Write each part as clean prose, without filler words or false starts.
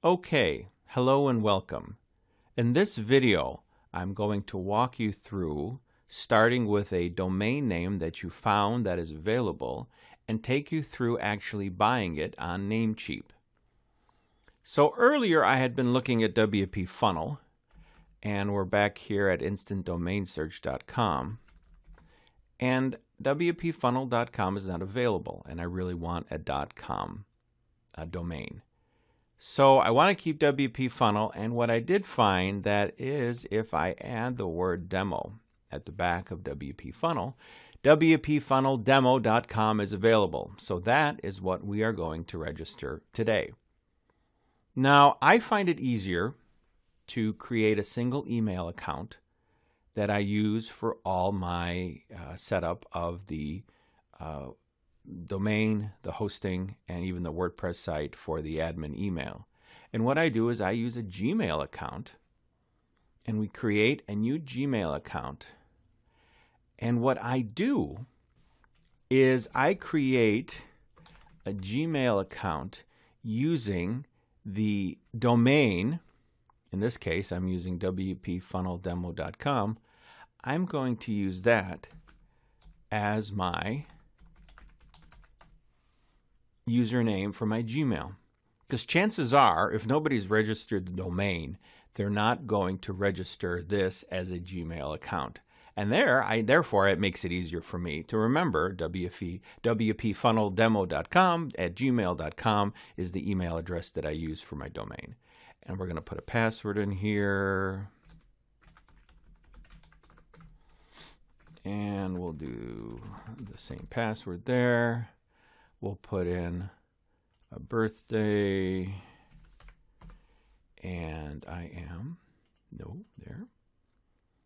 Okay, hello and welcome. In this video, I'm going to walk you through starting with a domain name that you found that is available and take you through actually buying it on Namecheap. So earlier I had been looking at WP Funnel, and we're back here at instantdomainsearch.com, and wpfunnel.com is not available, and I really want a .com domain. So I want to keep WP Funnel, and what I did find that is if I add the word demo at the back of WP Funnel, wpfunneldemo.com is available. So that is what we are going to register today. Now, I find it easier to create a single email account that I use for all my setup of the domain, the hosting, and even the WordPress site for the admin email. And what I do is I use a Gmail account, and we create a new Gmail account. And what I do is I create a Gmail account using the domain. In this case, I'm using wpfunneldemo.com. I'm going to use that as my username for my Gmail, because chances are if nobody's registered the domain, they're not going to register this as a Gmail account. And therefore it makes it easier for me to remember. wpfunneldemo.com at gmail.com is the email address that I use for my domain. And we're going to put a password in here, and we'll do the same password there. We'll put in a birthday, and there.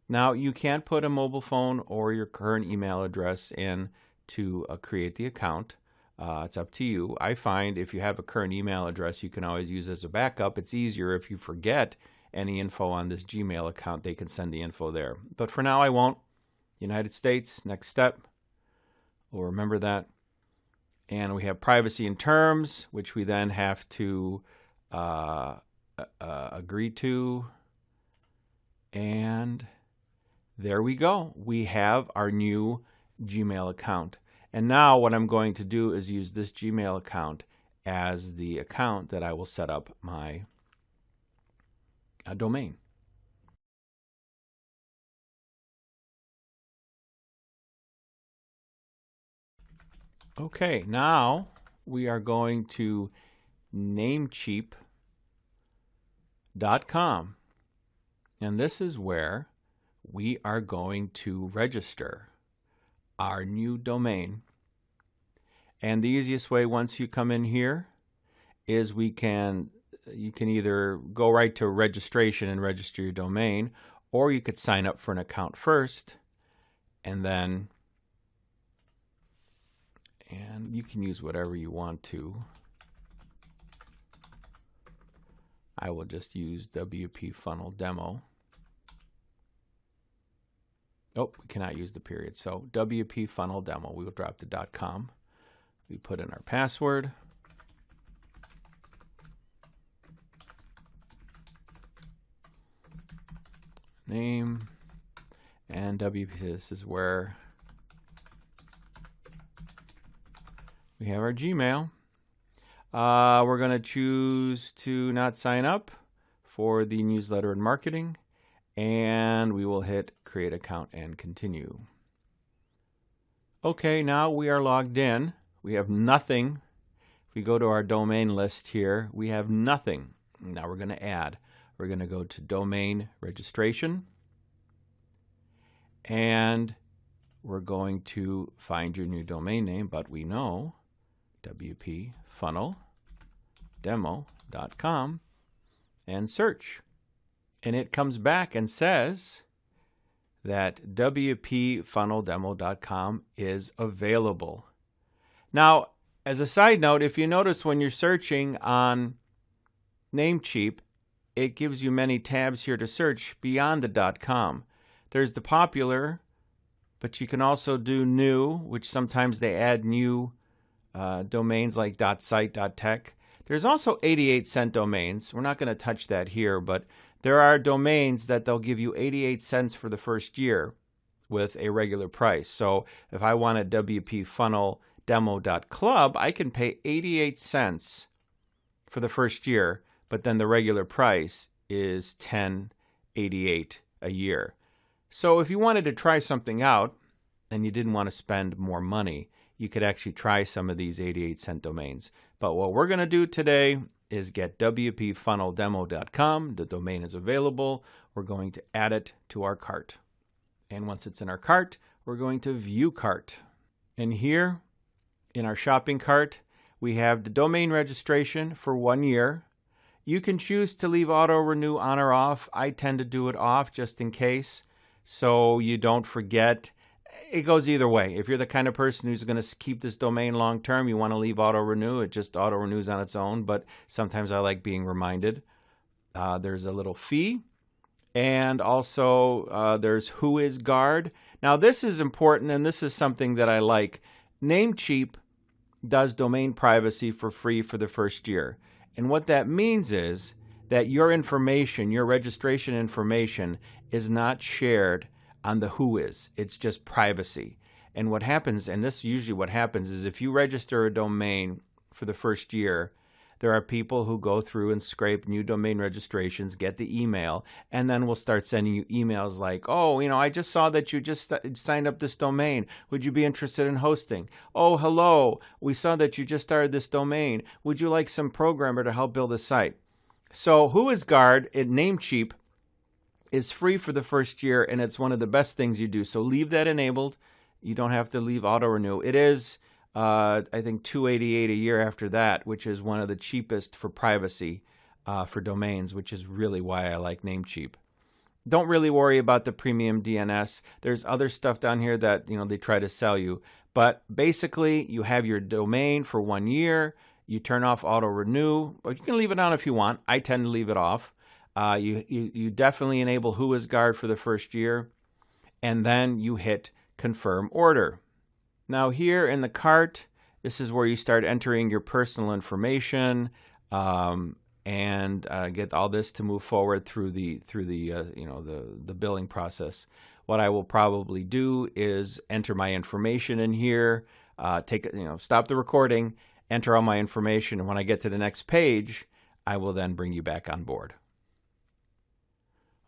Now, you can't put a mobile phone or your current email address in to create the account. It's up to you. I find if you have a current email address, you can always use as a backup. It's easier if you forget any info on this Gmail account, they can send the info there. But for now, I won't. United States, next step. We'll remember that. And we have privacy and terms, which we then have to agree to. And there we go. We have our new Gmail account. And now what I'm going to do is use this Gmail account as the account that I will set up my domain. Okay, now we are going to Namecheap.com, and this is where we are going to register our new domain. And the easiest way once you come in here is you can either go right to registration and register your domain, or you could sign up for an account first, and you can use whatever you want to. I will just use WP Funnel Demo. Oh, we cannot use the period. So WP Funnel Demo. We will drop the .com. We put in our password. Name. And WP, this is where we have our Gmail. We're going to choose to not sign up for the newsletter and marketing, and we will hit create account and continue. Okay, now we are logged in. We have nothing. If we go to our domain list here, we have nothing. Now we're going to add. We're going to go to domain registration, and we're going to find your new domain name, but we know wpfunneldemo.com and search. And it comes back and says that wpfunneldemo.com is available. Now, as a side note, if you notice when you're searching on Namecheap, it gives you many tabs here to search beyond the .com. There's the popular, but you can also do new, which sometimes they add new domains like .site, .tech. There's also 88-cent domains. We're not going to touch that here, but there are domains that they'll give you 88 cents for the first year with a regular price. So if I want a wpfunneldemo.club, I can pay 88 cents for the first year, but then the regular price is $10.88 a year. So if you wanted to try something out and you didn't want to spend more money, you could actually try some of these 88-cent domains. But what we're going to do today is get wpfunneldemo.com. The domain is available. We're going to add it to our cart. And once it's in our cart, we're going to view cart. And here in our shopping cart, we have the domain registration for 1 year. You can choose to leave auto renew on or off. I tend to do it off just in case, so you don't forget. It goes either way. If you're the kind of person who's going to keep this domain long term, you want to leave auto renew. It just auto renews on its own, but sometimes I like being reminded. There's a little fee. And also there's WhoisGuard. Now this is important, and this is something that I like. Namecheap does domain privacy for free for the first year. And what that means is that your information, your registration information, is not shared on the Whois. It's just privacy. And what happens, and this is usually what happens, is if you register a domain for the first year, there are people who go through and scrape new domain registrations, get the email, and then we'll start sending you emails like, oh, I just saw that you just signed up this domain. Would you be interested in hosting? Oh, hello. We saw that you just started this domain. Would you like some programmer to help build a site? So WhoisGuard at Namecheap is free for the first year, and it's one of the best things you do. So leave that enabled. You don't have to leave auto renew. It is I think $288 a year after that, which is one of the cheapest for privacy for domains, which is really why I like Namecheap. Don't really worry about the premium DNS. There's other stuff down here that they try to sell you, but basically you have your domain for 1 year. You turn off auto renew, but you can leave it on if you want. I tend to leave it off. You definitely enable WhoisGuard for the first year, and then you hit confirm order. Now here in the cart, this is where you start entering your personal information and get all this to move forward through the billing process. What I will probably do is enter my information in here, stop the recording, enter all my information, and when I get to the next page, I will then bring you back on board.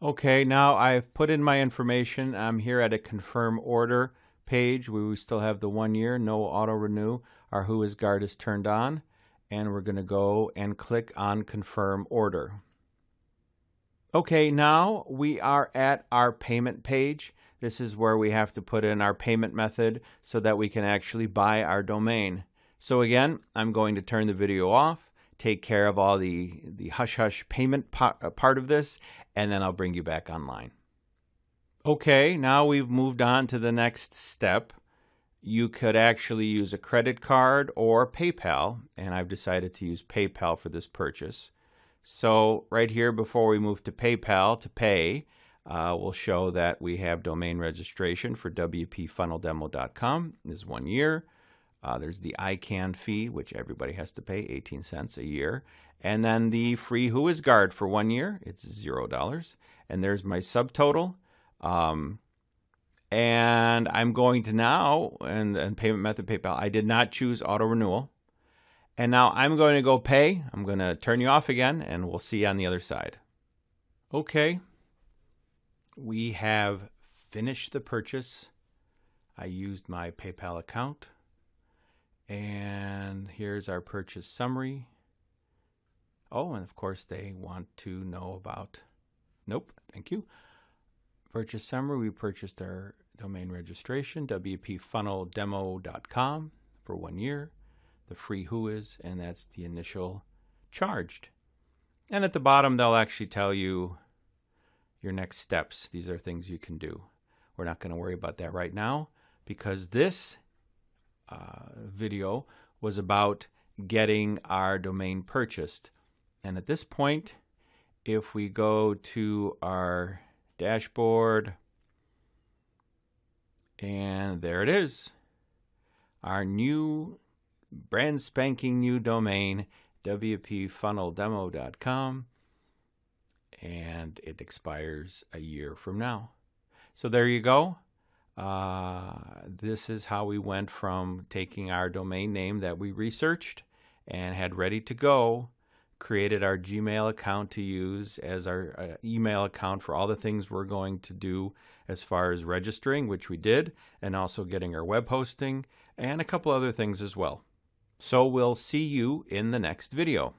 Okay, now I've put in my information. I'm here at a confirm order page where we still have the 1 year, no auto renew. Our WhoisGuard is turned on, and we're going to go and click on confirm order. Okay, now we are at our payment page. This is where we have to put in our payment method so that we can actually buy our domain. So again, I'm going to turn the video off, take care of all the hush-hush payment part of this, and then I'll bring you back online. Okay, now we've moved on to the next step. You could actually use a credit card or PayPal, and I've decided to use PayPal for this purchase. So right here, before we move to PayPal to pay, we'll show that we have domain registration for wpfunneldemo.com. This is 1 year. There's the ICANN fee, which everybody has to pay, 18 cents a year. And then the free WhoisGuard for 1 year, it's $0. And there's my subtotal. And I'm going to now, and payment method PayPal, I did not choose auto renewal. And now I'm going to go pay. I'm going to turn you off again, and we'll see you on the other side. Okay, we have finished the purchase. I used my PayPal account. And here's our purchase summary. Oh, and of course they want to know about, nope, thank you. Purchase summary, we purchased our domain registration, wpfunneldemo.com for 1 year, the free Whois, and that's the initial charged. And at the bottom, they'll actually tell you your next steps. These are things you can do. We're not going to worry about that right now because this video was about getting our domain purchased. And at this point, if we go to our dashboard, and there it is, our new brand spanking new domain, wpfunneldemo.com, and it expires a year from now. So there you go. This is how we went from taking our domain name that we researched and had ready to go, created our Gmail account to use as our email account for all the things we're going to do as far as registering, which we did, and also getting our web hosting and a couple other things as well. So we'll see you in the next video.